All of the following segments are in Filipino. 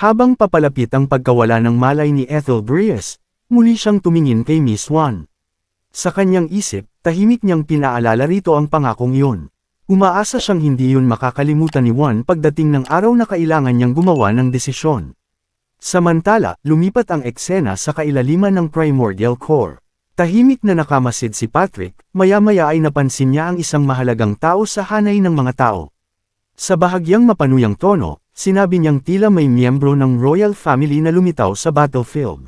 Habang papalapit ang pagkawala ng malay ni Ethel Brias, muli siyang tumingin kay Miss Juan. Sa kanyang isip, tahimik niyang pinaalala rito ang pangakong iyon. Umaasa siyang hindi yun makakalimutan ni Juan pagdating ng araw na kailangan niyang gumawa ng desisyon. Samantala, lumipat ang eksena sa kailaliman ng Primordial Core. Tahimik na nakamasid si Patrick, maya-maya ay napansin niya ang isang mahalagang tao sa hanay ng mga tao. Sa bahagyang mapanuyang tono, sinabi niyang tila may miyembro ng royal family na lumitaw sa battlefield.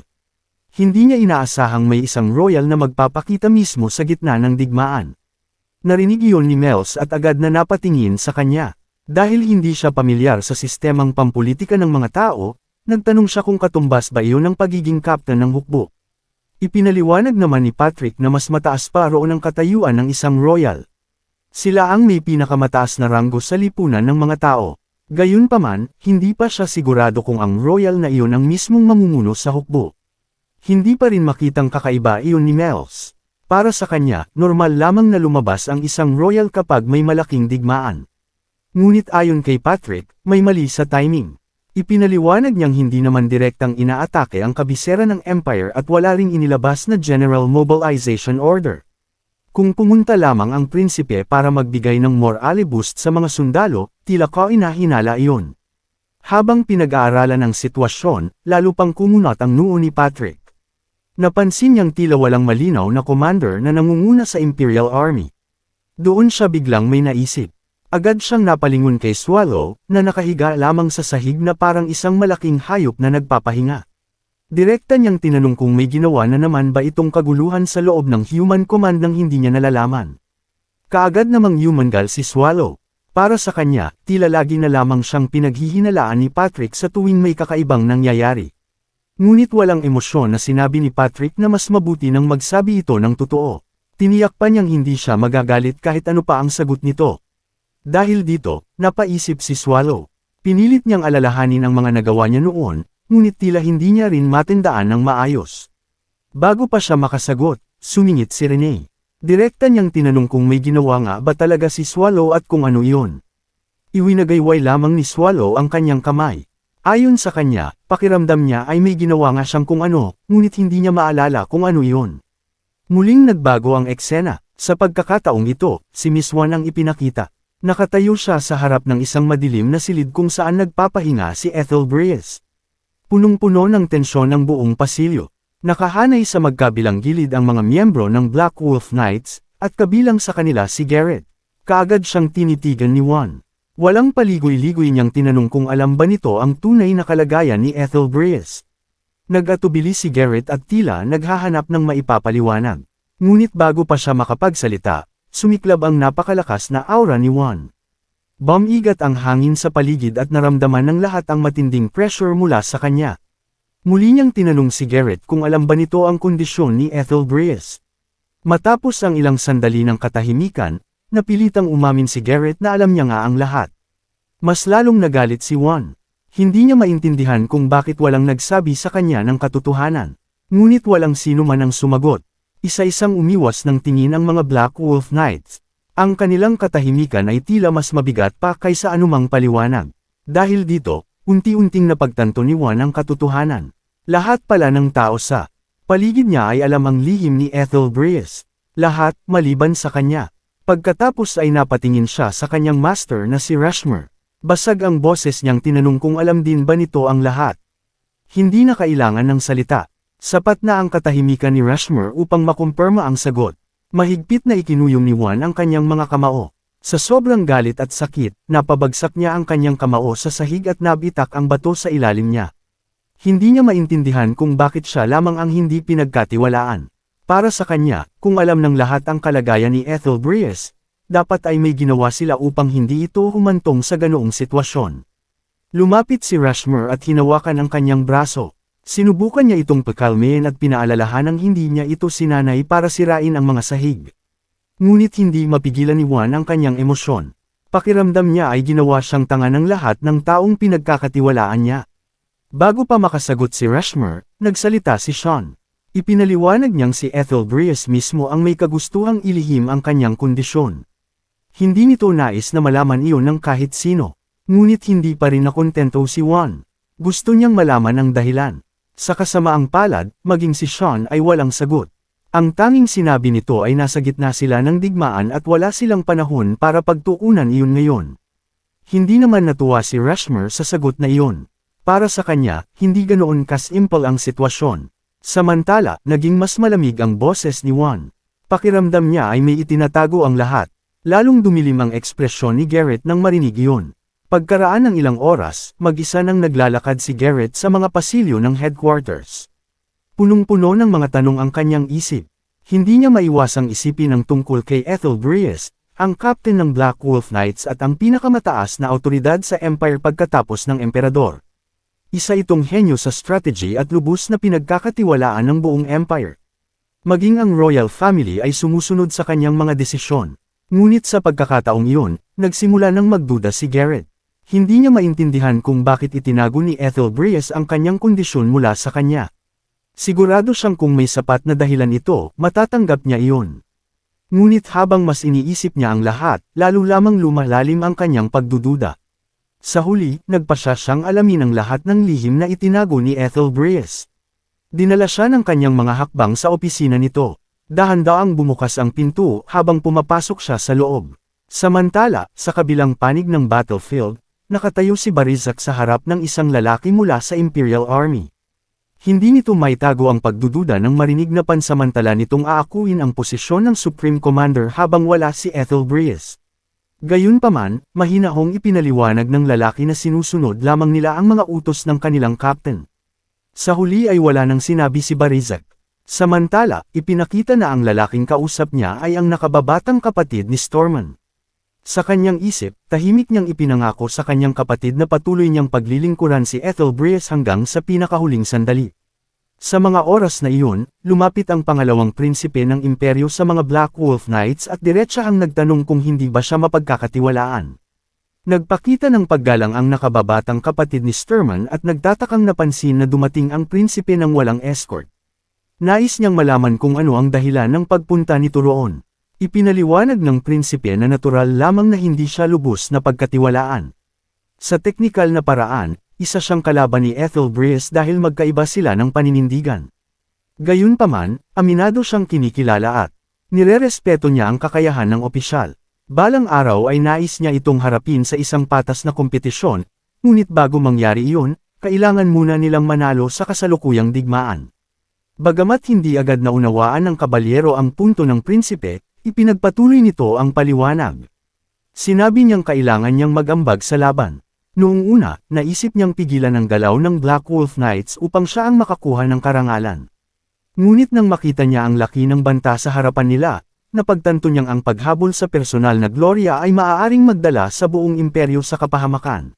Hindi niya inaasahang may isang royal na magpapakita mismo sa gitna ng digmaan. Narinig iyon ni Mels at agad na napatingin sa kanya. Dahil hindi siya pamilyar sa sistemang pampulitika ng mga tao, nagtanong siya kung katumbas ba iyon ang pagiging captain ng hukbo. Ipinaliwanag naman ni Patrick na mas mataas pa roon ang katayuan ng isang royal. Sila ang may pinakamataas na ranggo sa lipunan ng mga tao. Gayunpaman, hindi pa siya sigurado kung ang royal na iyon ang mismong mamumuno sa hukbo. Hindi pa rin makitang kakaiba iyon ni Mels. Para sa kanya, normal lamang na lumabas ang isang royal kapag may malaking digmaan. Ngunit ayon kay Patrick, may mali sa timing. Ipinaliwanag niyang hindi naman direktang inaatake ang kabisera ng Empire at wala ring inilabas na General Mobilization Order. Kung pumunta lamang ang prinsipe para magbigay ng morale boost sa mga sundalo, tila kainahinala iyon. Habang pinag-aaralan ang sitwasyon, lalo pang kumunat ang noo ni Patrick. Napansin niyang tila walang malinaw na commander na nangunguna sa Imperial Army. Doon siya biglang may naisip. Agad siyang napalingon kay Swallow, na nakahiga lamang sa sahig na parang isang malaking hayop na nagpapahinga. Direkta niyang tinanong kung may ginawa na naman ba itong kaguluhan sa loob ng Human Command nang hindi niya nalalaman. Kaagad namang humangal si Swallow. Para sa kanya, tila lagi na lamang siyang pinaghihinalaan ni Patrick sa tuwing may kakaibang nangyayari. Ngunit walang emosyon na sinabi ni Patrick na mas mabuti nang magsabi ito ng totoo. Tiniyak pa niyang hindi siya magagalit kahit ano pa ang sagot nito. Dahil dito, napaisip si Swallow. Pinilit niyang alalahanin ang mga nagawa niya noon, ngunit tila hindi niya rin matindaan ng maayos. Bago pa siya makasagot, sumingit si Renee. Direkta niyang tinanong kung may ginawa nga ba talaga si Swallow at kung ano iyon. Iwinagayway lamang ni Swallow ang kanyang kamay. Ayon sa kanya, pakiramdam niya ay may ginawa nga siyang kung ano, ngunit hindi niya maalala kung ano iyon. Muling nagbago ang eksena. Sa pagkakataong ito, si Miss Juan ang ipinakita. Nakatayo siya sa harap ng isang madilim na silid kung saan nagpapahinga si Ethel Brias. Punong-puno ng tensyon ang buong pasilyo. Nakahanay sa magkabilang gilid ang mga miyembro ng Black Wolf Knights, at kabilang sa kanila si Garrett. Kaagad siyang tinitigan ni Juan. Walang paligoy-ligoy niyang tinanong kung alam ba nito ang tunay na kalagayan ni Ethel Brias. Nag-atubili si Garrett at tila naghahanap ng maipapaliwanag. Ngunit bago pa siya makapagsalita, sumiklab ang napakalakas na aura ni Juan. Bumigat ang hangin sa paligid at naramdaman ng lahat ang matinding pressure mula sa kanya. Muli niyang tinanong si Garrett kung alam ba nito ang kondisyon ni Ethel Brias. Matapos ang ilang sandali ng katahimikan, napilitang umamin si Garrett na alam niya nga ang lahat. Mas lalong nagalit si Juan. Hindi niya maintindihan kung bakit walang nagsabi sa kanya ng katotohanan. Ngunit walang sino man ang sumagot. Isa-isang umiwas ng tingin ang mga Black Wolf Knights. Ang kanilang katahimikan ay tila mas mabigat pa kaysa anumang paliwanag. Dahil dito, unti-unting napagtanto ni Juan ang katotohanan. Lahat pala ng tao sa paligid niya ay alam ang lihim ni Ethel Brias. Lahat, maliban sa kanya. Pagkatapos ay napatingin siya sa kanyang master na si Rushmore. Basag ang boses niyang tinanong kung alam din ba nito ang lahat. Hindi na kailangan ng salita. Sapat na ang katahimikan ni Rushmore upang makumpirma ang sagot. Mahigpit na ikinuyom ni Juan ang kanyang mga kamao. Sa sobrang galit at sakit, napabagsak niya ang kanyang kamao sa sahig at nabitak ang bato sa ilalim niya. Hindi niya maintindihan kung bakit siya lamang ang hindi pinagkatiwalaan. Para sa kanya, kung alam ng lahat ang kalagayan ni Ethel Brias, dapat ay may ginawa sila upang hindi ito humantong sa ganoong sitwasyon. Lumapit si Rushmore at hinawakan ang kanyang braso. Sinubukan niya itong pakalmahin at pinaalalahanang hindi niya ito sinanay para sirain ang mga sahig. Ngunit hindi mapigilan ni Juan ang kanyang emosyon. Pakiramdam niya ay ginawa siyang tanga ng lahat ng taong pinagkakatiwalaan niya. Bago pa makasagot si Rushmore, nagsalita si Sean. Ipinaliwanag niyang si Ethel Brias mismo ang may kagustuhang ilihim ang kanyang kondisyon. Hindi nito nais na malaman iyon ng kahit sino. Ngunit hindi pa rin nakontento si Juan. Gusto niyang malaman ang dahilan. Sa kasamaang palad, maging si Sean ay walang sagot. Ang tanging sinabi nito ay nasa gitna sila ng digmaan at wala silang panahon para pagtuunan iyon ngayon. Hindi naman natuwa si Rushmore sa sagot na iyon. Para sa kanya, hindi ganoon kasimple ang sitwasyon. Samantala, naging mas malamig ang boses ni Juan. Pakiramdam niya ay may itinatago ang lahat. Lalong dumilim ang ekspresyon ni Garrett nang marinig iyon. Pagkaraan ng ilang oras, mag-isa nang naglalakad si Garrett sa mga pasilyo ng headquarters. Punong-puno ng mga tanong ang kanyang isip. Hindi niya maiwasang isipin ang tungkol kay Ethel Brius, ang captain ng Black Wolf Knights at ang pinakamataas na awtoridad sa Empire pagkatapos ng emperador. Isa itong henyo sa strategy at lubos na pinagkakatiwalaan ng buong Empire. Maging ang royal family ay sumusunod sa kanyang mga desisyon. Ngunit sa pagkakataong iyon, nagsimula nang magduda si Garrett. Hindi niya maintindihan kung bakit itinago ni Ethel Brius ang kanyang kondisyon mula sa kanya. Sigurado siyang kung may sapat na dahilan ito, matatanggap niya iyon. Ngunit habang mas iniisip niya ang lahat, lalo lamang lumalalim ang kanyang pagdududa. Sa huli, nagpasya siyang alamin ang lahat ng lihim na itinago ni Ethel Brius. Dinala siya ng kanyang mga hakbang sa opisina nito. Dahan-daang bumukas ang pinto habang pumapasok siya sa loob. Samantala, sa kabilang panig ng battlefield, nakatayo si Barizak sa harap ng isang lalaki mula sa Imperial Army. Hindi nito maitago ang pagdududa nang marinig na pansamantala nitong aakuin ang posisyon ng Supreme Commander habang wala si Ethel Brius. Gayunpaman, mahinahong ipinaliwanag ng lalaki na sinusunod lamang nila ang mga utos ng kanilang captain. Sa huli ay wala nang sinabi si Barizak. Samantala, ipinakita na ang lalaking kausap niya ay ang nakababatang kapatid ni Storman. Sa kanyang isip, tahimik niyang ipinangako sa kanyang kapatid na patuloy niyang paglilingkuran si Ethel Brius hanggang sa pinakahuling sandali. Sa mga oras na iyon, lumapit ang pangalawang prinsipe ng imperyo sa mga Black Wolf Knights at diretsahang nagtanong kung hindi ba siya mapagkakatiwalaan. Nagpakita ng paggalang ang nakababatang kapatid ni Storman at nagtatakang napansin na dumating ang prinsipe ng walang escort. Nais niyang malaman kung ano ang dahilan ng pagpunta nito roon. Ipinaliwanag ng prinsipe na natural lamang na hindi siya lubos na pagkatiwalaan. Sa teknikal na paraan, isa siyang kalaban ni Ethel Brius dahil magkaiba sila ng paninindigan. Gayunpaman, aminado siyang kinikilala at nirerespeto niya ang kakayahan ng opisyal. Balang araw ay nais niya itong harapin sa isang patas na kompetisyon, ngunit bago mangyari iyon, kailangan muna nilang manalo sa kasalukuyang digmaan. Bagamat hindi agad naunawaan ng kabalyero ang punto ng prinsipe, ipinagpatuloy nito ang paliwanag. Sinabi niyang kailangan niyang mag-ambag sa laban. Noong una, naisip niyang pigilan ang galaw ng Black Wolf Knights upang siya ang makakuha ng karangalan. Ngunit nang makita niya ang laki ng banta sa harapan nila, napagtanto niyang ang paghabol sa personal na gloria ay maaaring magdala sa buong imperyo sa kapahamakan.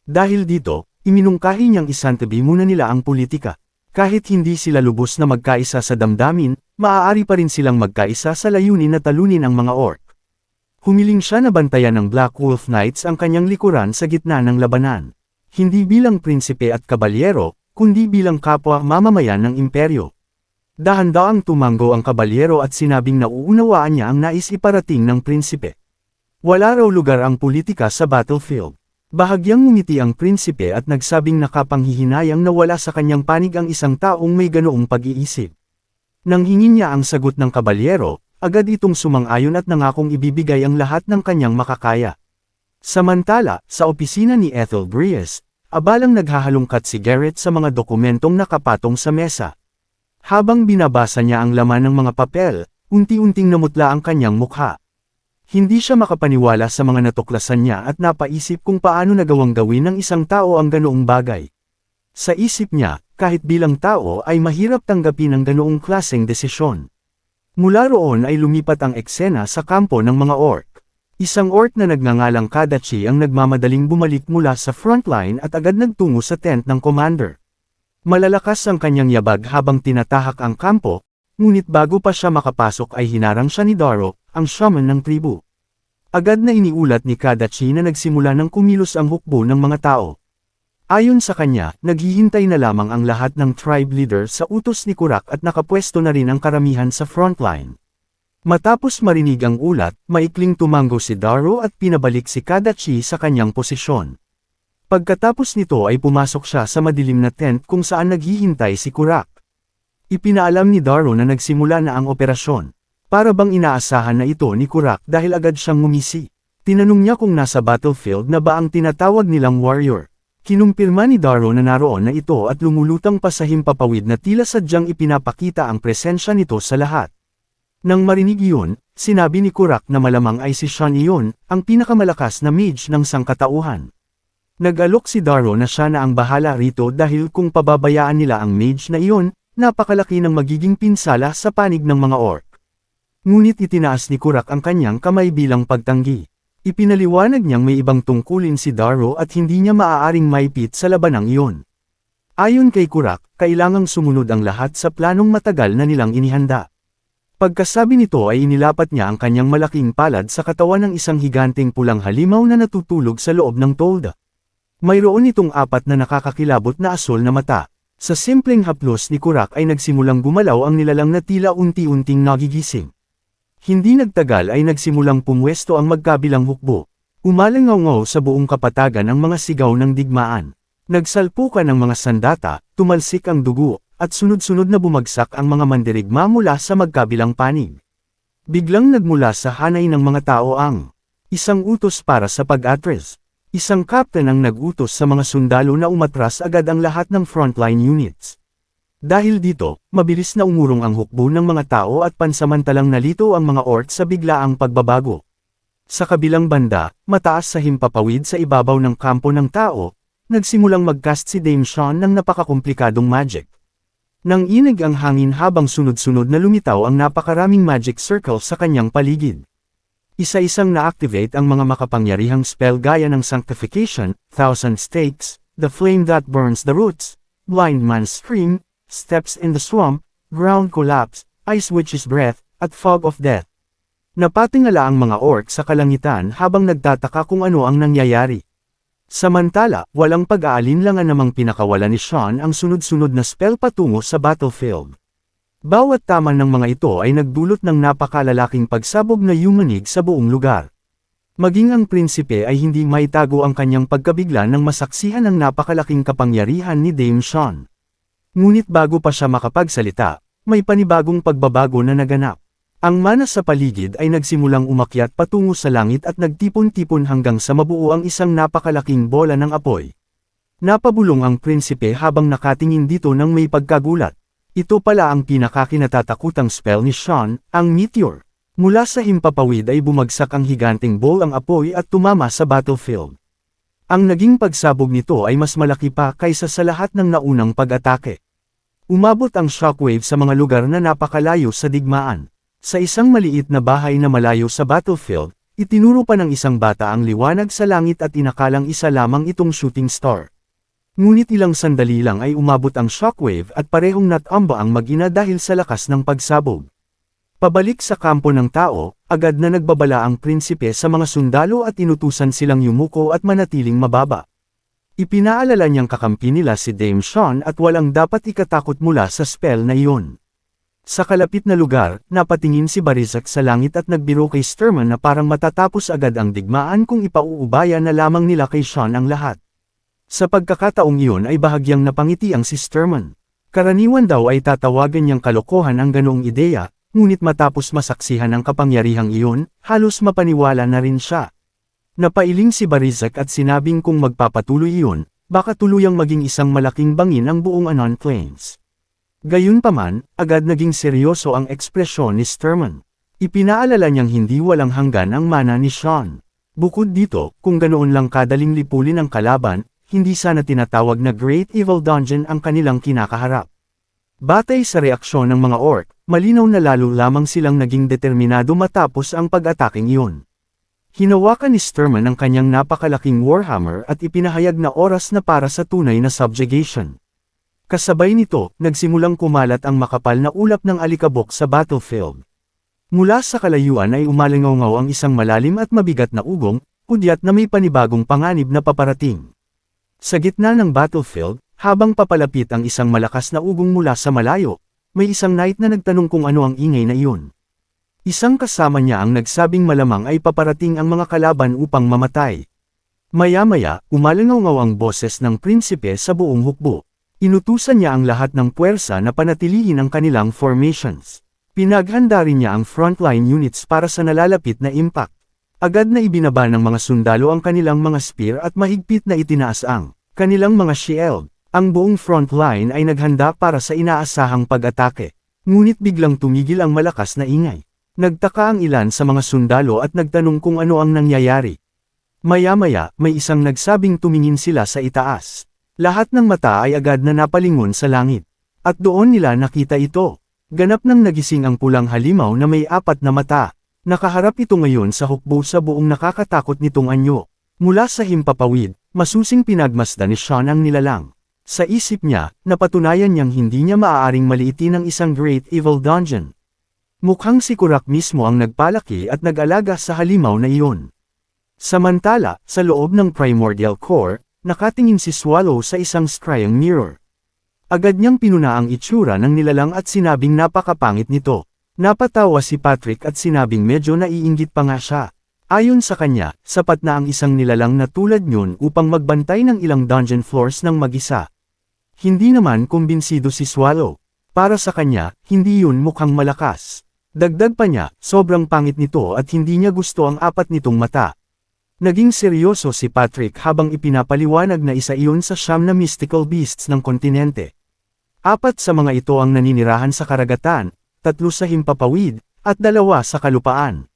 Dahil dito, iminungkahi niyang isantabi muna nila ang politika. Kahit hindi sila lubos na magkaisa sa damdamin, maaari pa rin silang magkaisa sa layunin na talunin ang mga orc. Humiling siya na bantayan ng Black Wolf Knights ang kanyang likuran sa gitna ng labanan. Hindi bilang prinsipe at kabalyero, kundi bilang kapwa mamamayan ng imperyo. Dahan-daang tumango ang kabalyero at sinabing nauunawaan niya ang nais iparating ng prinsipe. Wala raw lugar ang politika sa battlefield. Bahagyang ngumiti ang prinsipe at nagsabing nakapanghihinayang na wala sa kanyang panig ang isang taong may ganoong pag-iisip. Nang hingin niya ang sagot ng kabalyero, agad itong sumang-ayon at nangakong ibibigay ang lahat ng kanyang makakaya. Samantala, sa opisina ni Ethel Brius, abalang naghahalungkat si Garrett sa mga dokumentong nakapatong sa mesa. Habang binabasa niya ang laman ng mga papel, unti-unting namutla ang kanyang mukha. Hindi siya makapaniwala sa mga natuklasan niya at napaisip kung paano nagawang gawin ng isang tao ang ganoong bagay. Sa isip niya, kahit bilang tao ay mahirap tanggapin ang ganoong klaseng desisyon. Mula roon ay lumipat ang eksena sa kampo ng mga orc. Isang orc na nagngangalang Kadachi ang nagmamadaling bumalik mula sa frontline at agad nagtungo sa tent ng commander. Malalakas ang kanyang yabag habang tinatahak ang kampo, ngunit bago pa siya makapasok ay hinarang siya ni Daro, ang shaman ng tribu. Agad na iniulat ni Kadachi na nagsimula ng kumilos ang hukbo ng mga tao. Ayon sa kanya, naghihintay na lamang ang lahat ng tribe leader sa utos ni Kurak at nakapwesto na rin ang karamihan sa frontline. Matapos marinig ang ulat, maikling tumango si Daro at pinabalik si Kadachi sa kanyang posisyon. Pagkatapos nito ay pumasok siya sa madilim na tent kung saan naghihintay si Kurak. Ipinaalam ni Darrow na nagsimula na ang operasyon. Para bang inaasahan na ito ni Kurak dahil agad siyang ngumisi. Tinanong niya kung nasa battlefield na ba ang tinatawag nilang warrior. Kinumpirma ni Darrow na naroon na ito at lumulutang pa sa himpapawid na tila sadyang ipinapakita ang presensya nito sa lahat. Nang marinig iyon, sinabi ni Kurak na malamang ay si Sean iyon, ang pinakamalakas na mage ng sangkatauhan. Nag-alok si Darrow na siya na ang bahala rito dahil kung pababayaan nila ang mage na iyon, napakalaki ng magiging pinsala sa panig ng mga orc. Ngunit itinaas ni Kurak ang kanyang kamay bilang pagtanggi. Ipinaliwanag niyang may ibang tungkulin si Darrow at hindi niya maaaring maipit sa labanang iyon. Ayon kay Kurak, kailangang sumunod ang lahat sa planong matagal na nilang inihanda. Pagkasabi nito ay inilapat niya ang kanyang malaking palad sa katawan ng isang higanteng pulang halimaw na natutulog sa loob ng tolda. Mayroon itong 4 na nakakakilabot na asol na mata. Sa simpleng haplos ni Kurak ay nagsimulang gumalaw ang nilalang na tila unti-unting nagigising. Hindi nagtagal ay nagsimulang pumwesto ang magkabilang hukbo. Umalangaw-ngaw sa buong kapatagan ang mga sigaw ng digmaan. Nagsalpukan ang mga sandata, tumalsik ang dugo, at sunod-sunod na bumagsak ang mga mandirigma mula sa magkabilang panig. Biglang nagmula sa hanay ng mga tao ang isang utos para sa pag-address. Isang captain ang nag-utos sa mga sundalo na umatras agad ang lahat ng frontline units. Dahil dito, mabilis na umurong ang hukbo ng mga tao at pansamantalang nalito ang mga orc sa biglaang pagbabago. Sa kabilang banda, mataas sa himpapawid sa ibabaw ng kampo ng tao, nagsimulang mag-cast si Dame Sean ng napakakomplikadong magic. Nang inig ang hangin habang sunod-sunod na lumitaw ang napakaraming magic circle sa kanyang paligid. Isa-isang na-activate ang mga makapangyarihang spell gaya ng Sanctification, Thousand Stakes, The Flame That Burns the Roots, Blind Man's Scream, Steps in the Swamp, Ground Collapse, Ice Witch's Breath, at Fog of Death. Napatingala ang mga orc sa kalangitan habang nagtataka kung ano ang nangyayari. Samantala, walang pag-aalinlangan namang pinakawala ni Sean ang sunod-sunod na spell patungo sa battlefield. Bawat tama ng mga ito ay nagdulot ng napakalalaking pagsabog na yumanig sa buong lugar. Maging ang prinsipe ay hindi maitago ang kanyang pagkabigla nang masaksihan ng napakalaking kapangyarihan ni Dame Sean. Ngunit bago pa siya makapagsalita, may panibagong pagbabago na naganap. Ang mana sa paligid ay nagsimulang umakyat patungo sa langit at nagtipon-tipon hanggang sa mabuo ang isang napakalaking bola ng apoy. Napabulong ang prinsipe habang nakatingin dito ng may pagkagulat. Ito pala ang pinakakinatatakutang spell ni Sean, ang Meteor. Mula sa himpapawid ay bumagsak ang higanteng ball ang apoy at tumama sa battlefield. Ang naging pagsabog nito ay mas malaki pa kaysa sa lahat ng naunang pag-atake. Umabot ang shockwave sa mga lugar na napakalayo sa digmaan. Sa isang maliit na bahay na malayo sa battlefield, itinuro pa ng isang bata ang liwanag sa langit at inakalang isa lamang itong shooting star. Ngunit ilang sandali lang ay umabot ang shockwave at parehong natamba ang mag-ina dahil sa lakas ng pagsabog. Pabalik sa kampo ng tao, agad na nagbabala ang prinsipe sa mga sundalo at inutusan silang yumuko at manatiling mababa. Ipinaalala niyang kakampi nila si Dame Sean at walang dapat ikatakot mula sa spell na iyon. Sa kalapit na lugar, napatingin si Barizak sa langit at nagbiro kay Sturman na parang matatapos agad ang digmaan kung ipauubaya na lamang nila kay Sean ang lahat. Sa pagkakataong iyon ay bahagyang napangiti ang si Sturman. Karaniwan daw ay tatawagan niyang kalokohan ang ganoong ideya, ngunit matapos masaksihan ang kapangyarihang iyon, halos mapaniwala na rin siya. Napailing si Barizak at sinabing kung magpapatuloy iyon, baka tuluyang maging isang malaking bangin ang buong Anon Plains. Gayunpaman, agad naging seryoso ang ekspresyon ni Sturman. Ipinaalala niyang hindi walang hanggan ang mana ni Sean. Bukod dito, kung ganoon lang kadaling lipulin ang kalaban, hindi sana tinatawag na Great Evil Dungeon ang kanilang kinakaharap. Batay sa reaksyon ng mga orc, malinaw na lalo lamang silang naging determinado matapos ang pag-ataking iyon. Hinawakan ni Sturman ang kanyang napakalaking warhammer at ipinahayag na oras na para sa tunay na subjugation. Kasabay nito, nagsimulang kumalat ang makapal na ulap ng alikabok sa battlefield. Mula sa kalayuan ay umalingaw-ngaw ang isang malalim at mabigat na ugong, pudyat na may panibagong panganib na paparating. Sa gitna ng battlefield, habang papalapit ang isang malakas na ugong mula sa malayo, may isang knight na nagtanong kung ano ang ingay na iyon. Isang kasama niya ang nagsabing malamang ay paparating ang mga kalaban upang mamatay. Maya-maya, umalangaw ang boses ng prinsipe sa buong hukbo. Inutusan niya ang lahat ng puwersa na panatilihin ang kanilang formations. Pinaghanda rin niya ang frontline units para sa nalalapit na impact. Agad na ibinaba ng mga sundalo ang kanilang mga spear at mahigpit na itinaas ang kanilang mga shield. Ang buong frontline ay naghanda para sa inaasahang pag-atake. Ngunit biglang tumigil ang malakas na ingay. Nagtaka ang ilan sa mga sundalo at nagtanong kung ano ang nangyayari. Maya-maya, may isang nagsabing tumingin sila sa itaas. Lahat ng mata ay agad na napalingon sa langit. At doon nila nakita ito. Ganap nang nagising ang pulang halimaw na may 4 na mata. Nakaharap ito ngayon sa hukbo sa buong nakakatakot nitong anyo. Mula sa himpapawid, masusing pinagmasdan ni Sean ang nilalang. Sa isip niya, napatunayan niyang hindi niya maaaring maliitin ang isang Great Evil Dungeon. Mukhang si Kurak mismo ang nagpalaki at nag-alaga sa halimaw na iyon. Samantala, sa loob ng Primordial Core, nakatingin si Swallow sa isang scrying mirror. Agad niyang pinuna ang itsura ng nilalang at sinabing napakapangit nito. Napatawa si Patrick at sinabing medyo naiinggit pa nga siya. Ayon sa kanya, sapat na ang isang nilalang na tulad niyon upang magbantay ng ilang dungeon floors ng mag-isa. Hindi naman kumbinsido si Swallow. Para sa kanya, hindi yun mukhang malakas. Dagdag pa niya, sobrang pangit nito at hindi niya gusto ang 4 nitong mata. Naging seryoso si Patrick habang ipinapaliwanag na isa iyon sa 9 na mystical beasts ng kontinente. 4 sa mga ito ang naninirahan sa karagatan, 3 sa himpapawid, at 2 sa kalupaan.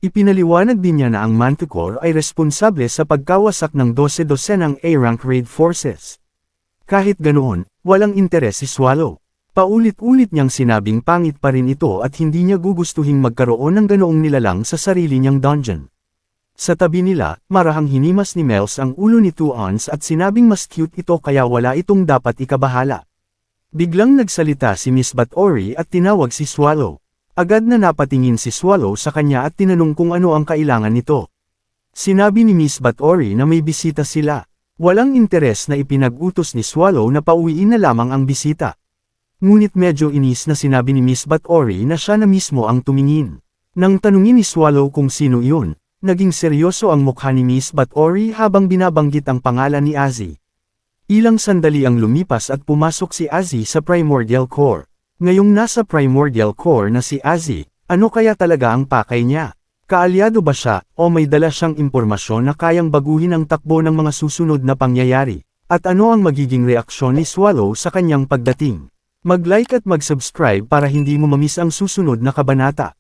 Ipinaliwanag din niya na ang Manticore ay responsable sa pagkawasak ng 12-dosenang A-rank raid forces. Kahit ganoon, walang interes si Swallow. Paulit-ulit niyang sinabing pangit pa rin ito at hindi niya gugustuhing magkaroon ng ganoong nilalang sa sarili niyang dungeon. Sa tabi nila, marahang hinimas ni Mels ang ulo ni Tuons at sinabing mas cute ito kaya wala itong dapat ikabahala. Biglang nagsalita si Miss Bathory at tinawag si Swallow. Agad na napatingin si Swallow sa kanya at tinanong kung ano ang kailangan nito. Sinabi ni Miss Bathory na may bisita sila. Walang interes na ipinag-utos ni Swallow na pauwiin na lamang ang bisita. Ngunit medyo inis na sinabi ni Miss Bathory na siya na mismo ang tumingin. Nang tanungin ni Swallow kung sino iyon, naging seryoso ang mukha ni Miss Bathory habang binabanggit ang pangalan ni Azzy. Ilang sandali ang lumipas at pumasok si Azzy sa Primordial Core. Ngayong nasa Primordial Core na si Azzy, ano kaya talaga ang pakay niya? Kaalyado ba siya, o may dala siyang impormasyon na kayang baguhin ang takbo ng mga susunod na pangyayari? At ano ang magiging reaksyon ni Swallow sa kanyang pagdating? Mag-like at mag-subscribe para hindi mo mamiss ang susunod na kabanata.